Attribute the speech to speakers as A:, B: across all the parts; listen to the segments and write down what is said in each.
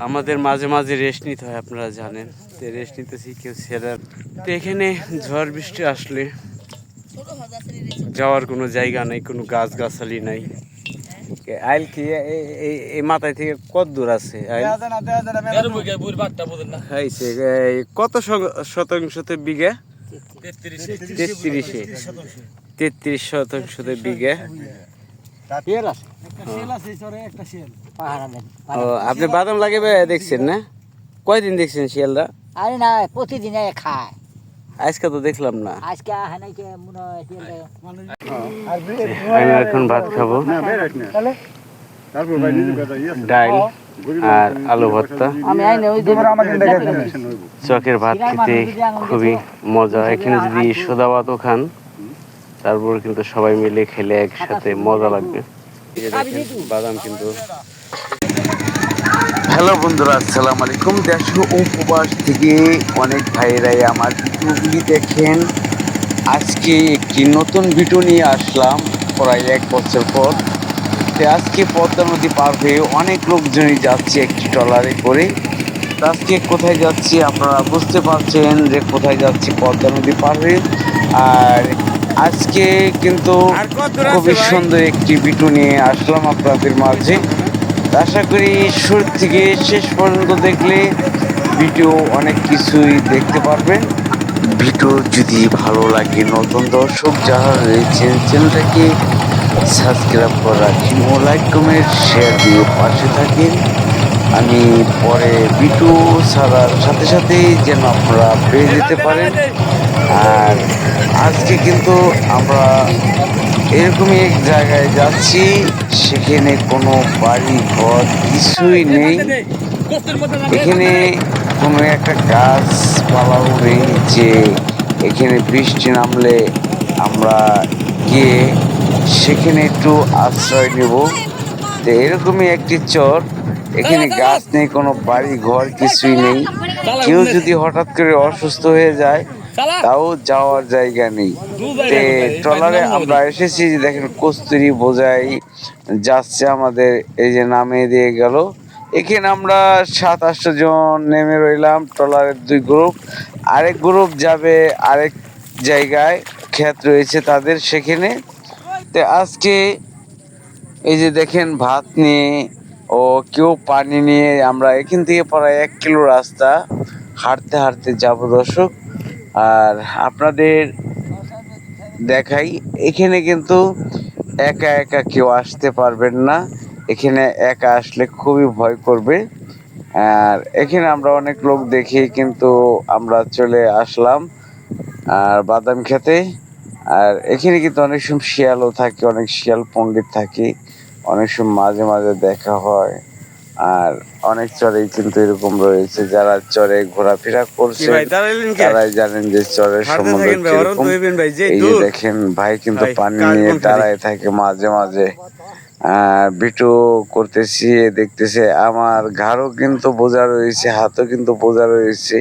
A: আমাদের মাঝে মাঝে রেস্ট নিতে হয়, আপনারা জানেন। তো রেস্ট নিতেছি, কেউ ছেড়ার। তো এখানে ঝড় বৃষ্টি আসলে যাওয়ার কোনো জায়গা নাই, কোনো গাছগাছালি নাই। আইল কি এই মাথায় থেকে কত দূর আছে? কত শতাংশতে বিঘা? 33 শতাংশতে বিঘা। আপনি বাদাম লাগাবে দেখছেন না? কয়দিন দেখছেন শিয়ালরা?
B: আরে না, প্রতিদিন খায়।
A: আজকে তো দেখলাম না।
B: আজকে
A: আমি এখন ভাত খাবো, ডাল আর আলু ভর্তা। চকের ভাত খেতে খুবই মজা। এখানে যদি সোদা ভাতও খান, তারপর কিন্তু সবাই মিলে খেলে একসাথে মজা লাগবে। বাদাম কিন্তু। হ্যালো বন্ধুরা, আসসালামু আলাইকুম। দেশ ও উপবাস থেকে অনেক ভাইয়েরাই আমার ভিডিওগুলি দেখেন। আজকে একটি নতুন ভিডিও নিয়ে আসলাম প্রায় 1 বছর পর। আজকে পদ্মা নদী পার হয়ে অনেক লোকজনই যাচ্ছে একটি ট্রলারে করে। আজকে কোথায় যাচ্ছি আপনারা বুঝতে পারছেন যে কোথায় যাচ্ছি, পদ্মা নদী পার হয়ে। আর আজকে কিন্তু খুবই সুন্দর একটি ভিডিও নিয়ে আসলাম আপনাদের মাঝে। আশা করি শুরু থেকে শেষ পর্যন্ত দেখলে ভিডিও অনেক কিছুই দেখতে পারবেন। ভিডিও যদি ভালো লাগে, নতুন দর্শক যারা রয়েছেন চ্যানেলটাকে সাবস্ক্রাইব করে রাখেন ও লাইক কমেন্ট শেয়ার দিয়ে পাশে থাকেন। আমি পরে ভিডিও ছাড়ার সাথে সাথেই যেন আপনারা পেয়ে যেতে পারেন। আর আজকে কিন্তু আমরা এরকমই এক জায়গায় যাচ্ছি, সেখানে কোনো বাড়ি ঘর কিছুই নেই। এখানে কোনো একটা গাছপালাও নেই যে এখানে বৃষ্টি নামলে আমরা গিয়ে সেখানে একটু আশ্রয় নেব। তো এরকমই একটি চর, এখানে গাছ নেই, কোনো বাড়ি ঘর কিছুই নেই। কেউ যদি হঠাৎ করে অসুস্থ হয়ে যায় তাও যাওয়ার জায়গা নেই। তে ট্রলারে আমরা এসেছি, দেখেন কস্তুরি বোঝাই যাচ্ছে আমাদের, এই যে নামিয়ে দিয়ে গেল। এখানে আমরা 7-8 জন নেমে রইলাম, ট্রলারের 2 গ্রুপ। আরেক গ্রুপ যাবে আরেক জায়গায়, ক্ষেত রয়েছে তাদের সেখানে। তো আজকে এই যে দেখেন ভাত নিয়ে ও কেউ পানি নিয়ে আমরা এখান থেকে প্রায় 1 কিলো রাস্তা হাঁটতে হাঁটতে যাব দর্শক। আর আপনাদের দেখাই, এখানে কিন্তু একা একা কেউ আসতে পারবেন না। এখানে একা আসলে খুবই ভয় করবে। আর এখানে আমরা অনেক লোক দেখি, কিন্তু আমরা চলে আসলাম আর বাদাম খেতে। আর এখানে কিন্তু অনেক সময় শিয়ালও থাকে, অনেক শিয়াল পণ্ডিত থাকে, অনেক সময় মাঝে মাঝে দেখা হয়। আর অনেক চরেই কিন্তু এরকম রয়েছে, যারা চরে ঘোরাফেরা করছে তারাই জানেন যে চরের সম্বন্ধে কিরকম। এই যে দেখেন ভাই কিন্তু পানি নিয়ে দাঁড়ায় থাকে মাঝে মাঝে, ভিডিও করতেছি, দেখতেছে। আমার ঘাড়ও কিন্তু বোঝা রয়েছে, হাতও কিন্তু বোঝা রয়েছে।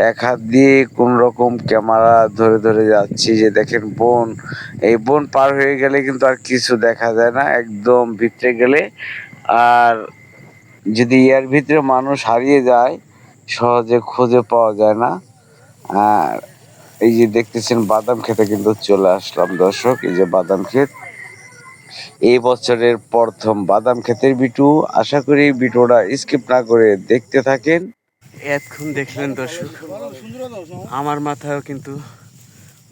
A: এক হাত দিয়ে কোন রকম ক্যামেরা ধরে ধরে যাচ্ছি। যে দেখেন বন, এই বন পার হয়ে গেলে কিন্তু আর কিছু দেখা যায় না, একদম ভিতরে গেলে। আর যদি এর ভিতরে মানুষ হারিয়ে যায় সহজে খুঁজে পাওয়া যায় না। আর এই যে দেখতেছেন বাদাম খেতে কিন্তু চলে আসলাম দর্শক। এই যে বাদাম ক্ষেত, এই বছরের প্রথম বাদাম ক্ষেতের ভিডিও। আশা করি ভিডিওটা স্কিপ না করে দেখতে থাকেন। এতক্ষণ দেখলেন দর্শক, আমার মাথায়ও কিন্তু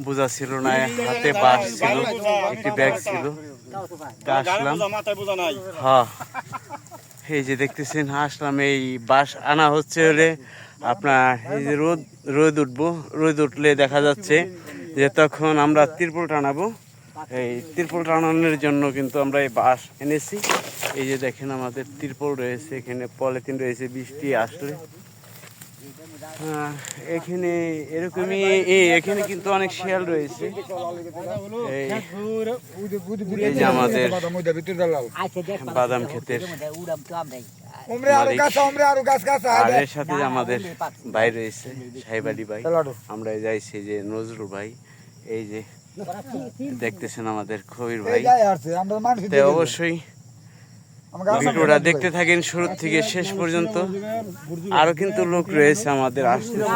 A: বোঝা ছিল না, হাতে বাঁশ ছিল, একটি ব্যাগ ছিল, আসলাম। হ্যাঁ, এই যে দেখতেছেন আসলাম, এই বাঁশ আনা হচ্ছে হলে আপনার এই যে রোদ উঠবো, রোদ উঠলে দেখা যাচ্ছে যে তখন আমরা তিরপল টানাবো। এই তিরপল টানানোর জন্য কিন্তু আমরা এই বাঁশ এনেছি। এই যে দেখেন আমাদের তিরপল রয়েছে, এখানে পলিথিন রয়েছে বৃষ্টি আসলে। এখানে এরকমই, এখানে কিন্তু অনেক শিয়াল রয়েছে। এই যে আমাদের বাদাম ক্ষেতের আর এর সাথে আমাদের ভাই রয়েছে, সাহেব আলী ভাই। আমরা যাইছি যে নজরুল ভাই, এই যে দেখতেছেন আমাদের খবির ভাই। অবশ্যই ভিডিওটা দেখতে থাকেন শুরু থেকে শেষ পর্যন্ত। আরো কিন্তু লোক রয়েছে আমাদের আসতেছে,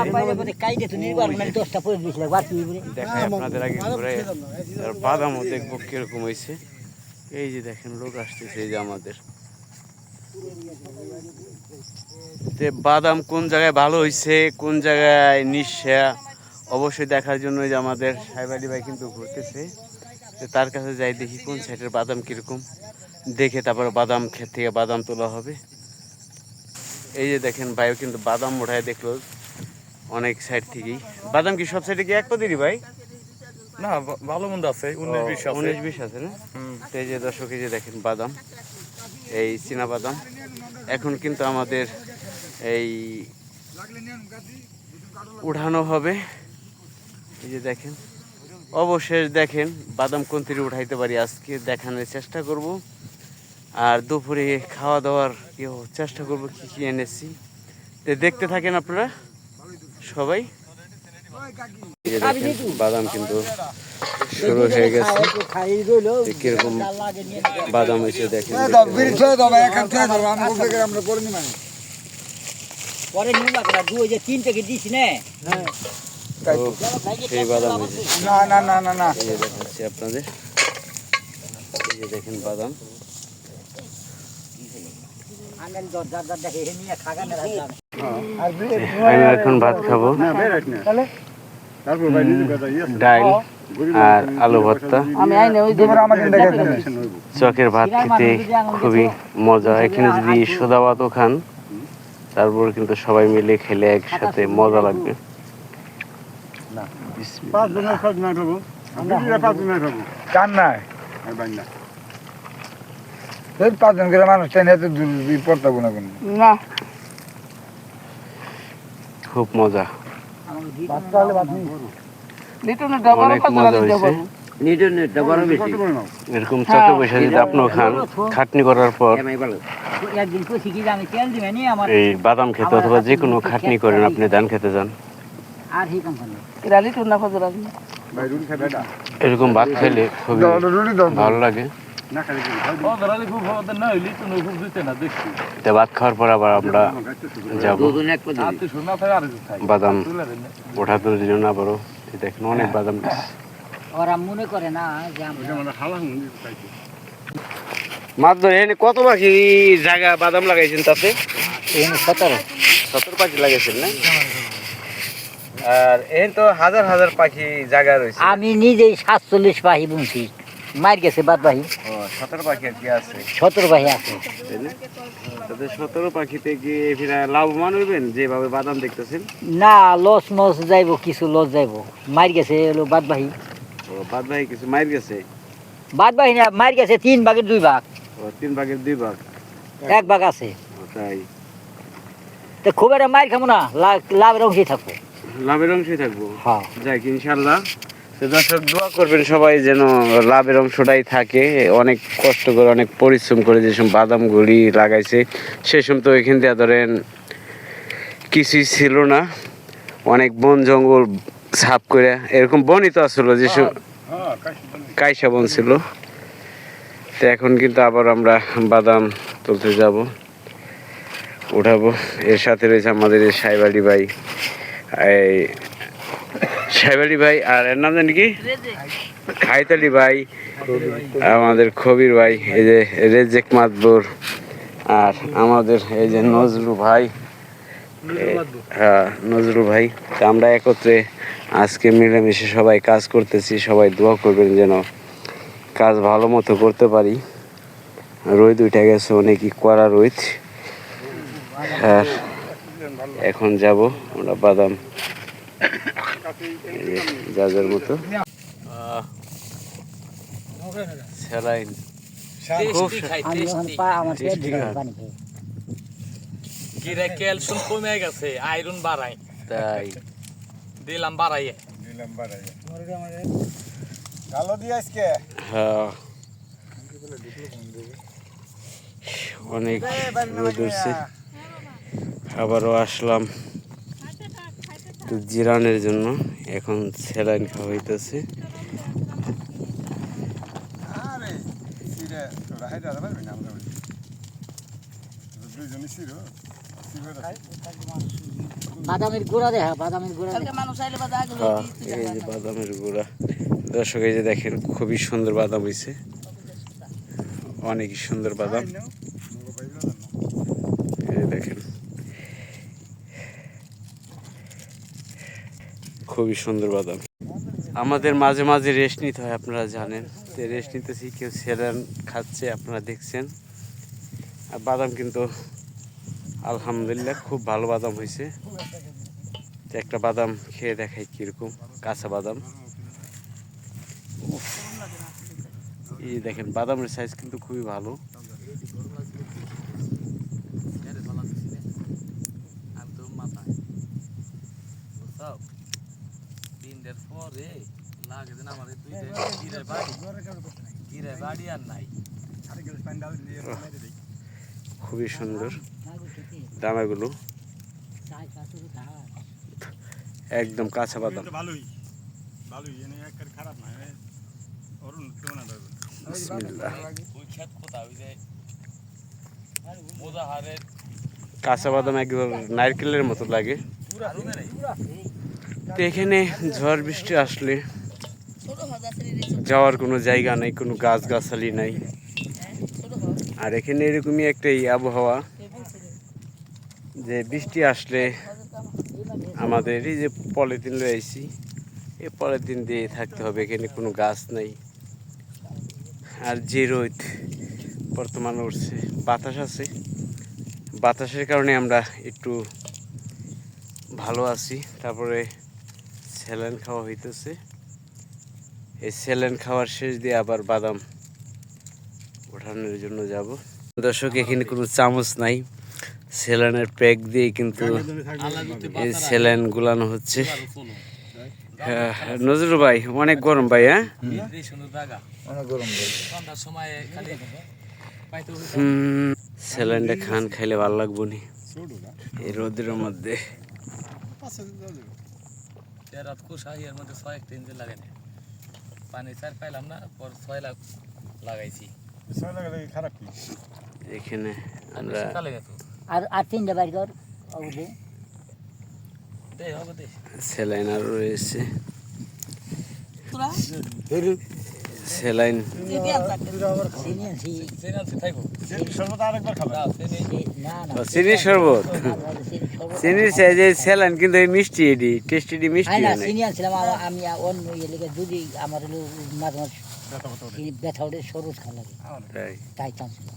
A: দেখায় আপনাদের আগে ঘুরে। আর বাদামও দেখবো কিরকম হয়েছে। এই যে দেখেন লোক আসতেছে, এই যে আমাদের বাদাম কোন জায়গায় ভালো হয়েছে, কোন জায়গায় নিঃশা, অবশ্যই দেখার জন্য যে আমাদের সাহেব আলী ভাই কিন্তু ঘুরতেছে। তার কাছে যাই, দেখি কোন সাইডের বাদাম কিরকম, দেখে তারপরে বাদাম ক্ষেত থেকে বাদাম তোলা হবে। এই যে দেখেন ভাইও কিন্তু বাদাম ওঠায় দেখলো অনেক সাইড থেকেই। বাদাম কি সব সাইডে কি এক পদেরই ভাই?
C: না, ভালো মন্দ আছে, 19-20 আছে।
A: 19-20 আছে না? তো এই যে দর্শক, এই যে দেখেন বাদাম, এই চীনা বাদাম এখন কিন্তু আমাদের এই উঠানো হবে। এই যে দেখেন, অবশেষ দেখেন বাদাম কোন থেকে উঠাইতে পারি আজকে দেখানোর চেষ্টা করব। আর দুপুরে খাওয়া দাওয়ার চেষ্টা করব কি কি এনেছি, তো দেখতে থাকেন আপনারা সবাই। এই যে দেখেন বাদাম কিন্তু শুরু হয়ে গেছে, কিরকম বাদাম হয়েছে দেখেন। সেই বাদাম হয়েছে, এই যে দেখাচ্ছি আপনাদের। এই যে দেখেন বাদাম, আমি এখন ভাত খাবো, ডাল আর আলু ভর্তা। চকের ভাত খেতে খুবই মজা। এখানে যদি সোদা ভাতও খান, তারপর কিন্তু সবাই মিলে খেলে একসাথে মজা লাগবে। খুব মজা, অনেক মজা হয়েছে। এরকম চকে বসে যদি আপনিও খান, খাটনি করার পর এই বাদাম খেতে অথবা যে কোনো খাটনি করেন, আপনি ধান খেতে যান, এরকম ভাত খেলে খুবই ভালো লাগে। ভাত খাওয়ার পর আবার আমরা যাবো বাদাম ওঠানোর জন্য। আবারও দেখেন অনেক বাদাম
B: মনে করে না যে
A: মাছ ধরে। এনে কত পাখি জায়গা বাদাম লাগাইছেন? তাতে 17 পাখি লাগাইছেন না? আর এই তো হাজার হাজার পাখি জায়গা রয়েছে।
B: আমি নিজেই 47 পাখি বুনছি, মার গেছে বাদ বাহি।
A: 17 পাখি আর কি আছে?
B: 17 পাখি আছে।
A: 17 পাখিতে কি ফিরা লাভবান হইবেন যেভাবে বাদাম দেখতেছেন?
B: না, লস মস যাইব, কিছু লস যাইব। মার গেছে হলো বাদ বাহি।
A: বাদ বাকি কিছু মার গেছে?
B: বাদ বাহি না, মার গেছে 3 ভাগের 2 ভাগ।
A: 3 ভাগের 2 ভাগ,
B: 1 ভাগ আছে।
A: তাই
B: তো খুব একটা মার খাবো না, লাভের অংশেই থাকবো।
A: লাভের অংশই থাকবো।
B: হ্যাঁ,
A: যাক ইনশাল্লাহ। তো দর্শক দোয়া করবেন সবাই যেন লাভের অংশটাই থাকে। অনেক কষ্ট করে, অনেক পরিশ্রম করে যেসব বাদামগুলি লাগাইছে, সেসব তো এখান থেকে ধরেন কিছুই ছিল না, অনেক বন জঙ্গল সাফ করে এরকম বনই তো আসলো, যেসব কাইসা বন ছিল। তো এখন কিন্তু আবার আমরা বাদাম তুলতে যাব, উঠাবো। এর সাথে রয়েছে আমাদের এই সাহেব আলী ভাই, এই সাহেব আলী ভাই, আর এর নাম জানি কি, খাইত আলী ভাই, আমাদের খবির ভাই, এই যে রেজেক মাতবর, আর আমাদের এই যে নজরুল ভাই। হ্যাঁ, নজরুল ভাই। তো আমরা একত্রে আজকে মিলেমিশে সবাই কাজ করতেছি। সবাই দোয়া করবেন যেন কাজ ভালো মতো করতে পারি। রোদ উঠে গেছে, অনেকই কড়া রোদ। আর এখন যাব আমরা বাদাম যার মতো স্যালাইন
C: ক্যালসিয়াম কমে গেছে, আয়রন বাড়াই,
A: তাই
C: দিলাম বাড়াইয়ে।
A: হ্যাঁ, অনেক রোদ উঠছে। আবারও আসলাম তো জিরানের জন্য, এখন স্যালাইন খাওয়া হইতেছে।
B: বাদামের গুঁড়া দেখা, বাদামের গুঁড়া দেখা।
A: হ্যাঁ, এই যে বাদামের গুঁড়া। দর্শক এই যে দেখেন খুবই সুন্দর বাদাম হয়েছে, অনেক সুন্দর বাদাম। এই যে দেখেন খুবই সুন্দর বাদাম। আমাদের মাঝে মাঝে রেস্ট নিতে হয়, আপনারা জানেন। তো রেস্ট নিতেছি, কেউ স্যালাইন খাচ্ছে, আপনারা দেখছেন। আর বাদাম কিন্তু আলহামদুলিল্লাহ খুব ভালো বাদাম হয়েছে। তো একটা বাদাম খেয়ে দেখাই কিরকম, কাঁচা বাদাম। উফ, এই দেখেন বাদামের সাইজ কিন্তু খুবই ভালো। খুবই সুন্দর দানাগুলো, একদম কাঁচা বাদাম। বিসমিল্লাহ। কাঁচা বাদাম একদম নারকেলের মতো লাগে। তো এখানে ঝড় বৃষ্টি আসলে যাওয়ার কোনো জায়গা নাই, কোনো গাছগাছালি নাই। আর এখানে এরকমই একটা আবহাওয়া যে বৃষ্টি আসলে আমাদের এই যে পলিথিন লয়ে আইছি, এই পলিথিন দিয়ে থাকতে হবে। এখানে কোনো গাছ নাই। আর যে রোদ বর্তমানে উঠছে, বাতাস আছে, বাতাসের কারণে আমরা একটু ভালো আছি। তারপরে স্যালাইন খাওয়া হইতেছে। এই স্যালাইন খাওয়ার শেষ দিয়ে আবার বাদাম ওঠানোর জন্য যাব। দর্শক এখানে কোনো চামচ নাই, স্যালাইনের প্যাক দিয়ে কিন্তু এই স্যালাইন গুলানো হচ্ছে। নজরুল ভাই অনেক গরম ভাই। হ্যাঁ, স্যালাইনটা খান, খাইলে ভালো লাগবো নি এই রোদের মধ্যে। এখানে আমরা
B: আর 3টা বাইর কর।
A: স্যালাইন আরও রয়েছে, স্যালাইন। চিনির শরবত, চিনির স্যালাইন কিন্তু এই মিষ্টি, এডি টেস্টি, মিষ্টি।
B: আমি অন্য যদি আমার মাঝে মাঝে ব্যথা ওঠে, সরু খা লাগে, তাই চাচ্ছিলাম।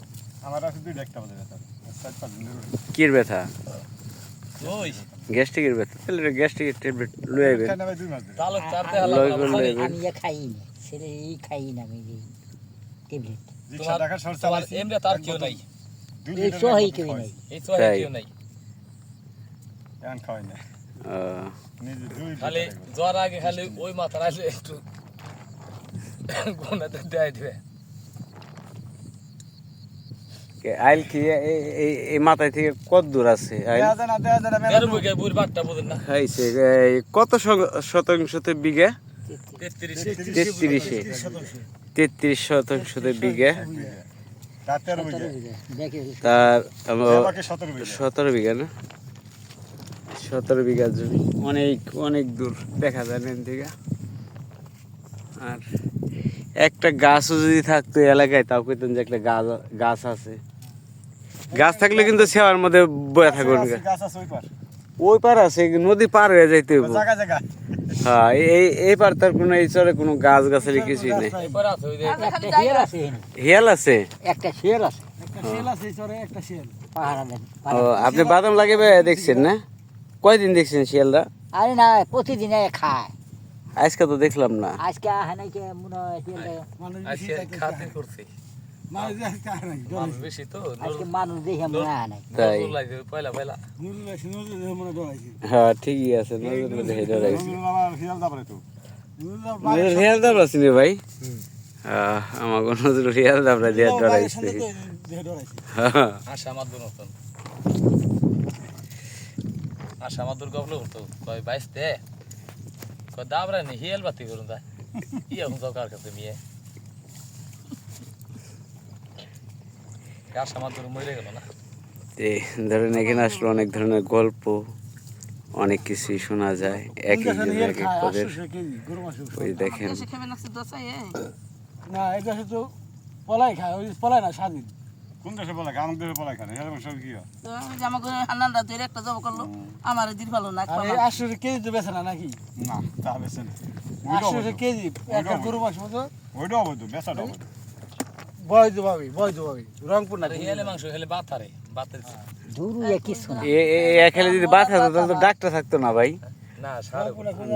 A: কির ব্যথা? গ্যাস্ট্রিকের ব্যথা? তাহলে গ্যাস্ট্রিকের ট্যাবলেট লয়ে আইবেন।
B: আমি খাই না, ছেলে খাই না আমি ট্যাবলেট। এই সহি কেউ নাই।
C: খালি জ্বর আগে খালি ওই মাথার আসলে একটু গোনাতে দেয় দিবে।
A: আইল কি এই মাথায় থেকে কত দূর আছে? খাইছে কত শতাংশতে বিঘা? 33 শতাংশতে বিঘা। তার 17 বিঘা না? 17 বিঘা জমি, অনেক অনেক দূর দেখা যায় না থেকে। আর একটা গাছও যদি থাকতো এলাকায়, তাও কইতেন যে একটা গাছ আছে। গাছ থাকলে কিন্তু সেওয়ার মধ্যে বয়া থাকবে। ওই পার আছে, নদী পার হয়ে যাইতে হবে। হ্যাঁ, এই পার তার কোনো এই চরে কোনো গাছ গাছালি কিছুই নেই। হিয়াল আছে,
B: একটা শিয়াল আছে।
A: ও, আপনি বাদাম লাগাবে দেখছেন না? কয়দিন দেখছেন শিয়ালরা?
B: আরে না, প্রতিদিন খায়।
A: আজকে তো দেখলাম না।
B: আজকে হানাইকে মনে হয় আজকে মানুষ দেখে মনে হয় নাই।
A: তাই? হ্যাঁ, ঠিকই আছে। রিয়াল দাবরা ছিল ভাই। আমার নজর রিয়াল দাবরা দিয়ে ডরাইছে।
C: আশা আমার দুর্গা হতো কয় বাইসতে কয় দাবরা নি হিয়াল বাতি করুন তা ইয়া হুন সরকার কাছে মিয়ে আশা আমার দুর্গ মরে গেল না।
A: এই ধরেন এখানে আসলে অনেক ধরনের গল্প অনেক কিছুই শোনা যায় এক একজন এক এক পদের ওই দেখেন
D: না এটা তো পলাই খায় ওই পলাই না স্বাধীন কোন দেশে পলাই খায়? আমাদের দেশে পলাই খায় না এরকম সব কি হয়?
E: আমাকে হান্নানটা ধরে একটা জব করলো আমার দিন ভালো না
D: আর এই 800 কেজি তো বেচে না নাকি?
F: না তা বেছে না
D: 800 কেজি একটা গরু মাংস মতো
F: ওইটা হবে তো বেচাটা হবে
D: বৈধ ভাবে রংপুর না
C: আরে হিয়ালে মাংস খেলে বাত হারে বাতের
B: দূর কিছু না
A: খেলে যদি বাত হতো তাহলে তো ডাক্তার থাকতো না ভাই,
C: না সারে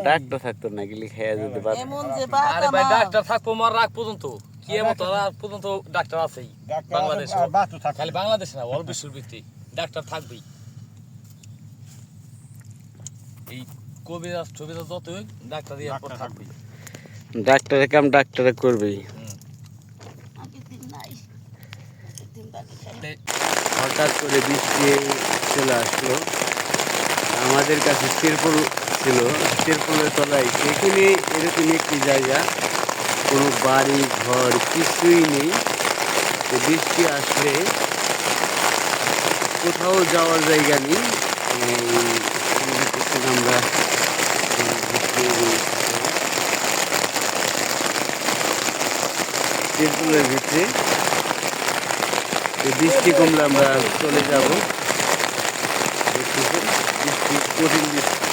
A: ডাক্তার থাকতো না গেলে খেয়ে যদি বাত
E: এমন যে বাত
C: আরে ভাই
E: আমার
C: ডাক্তার থাকবো মার রাখ পর্যন্ত কি এমন তোরা পর্যন্ত ডাক্তার আছেই বাংলাদেশে
F: আর বাত তো থাকে
C: খালি বাংলাদেশে না অল বিশ্বের ভিত্তি ডাক্তার থাকবেই এই কবিরাজ ছবিরাজ যত হোক ডাক্তার দিয়ে পর থাকবেই
A: ডাক্তারের কাম ডাক্তারে করবেই।
E: আগের দিন নাই দিন বাকি খাই
A: হঠাৎ করে বৃষ্টি চলে আসলো, আমাদের কাছে তিরপল ছিল, তিরপলের তলায় সেখানে এরকম একটি জায়গা, কোনো বাড়ি ঘর কিছুই নেই। তো বৃষ্টি আসলে কোথাও যাওয়ার জায়গা নেই, আমরা তিরপলের ভিতরে বৃষ্টি কমলে আমরা চলে যাব, বৃষ্টি কঠিন বৃষ্টি।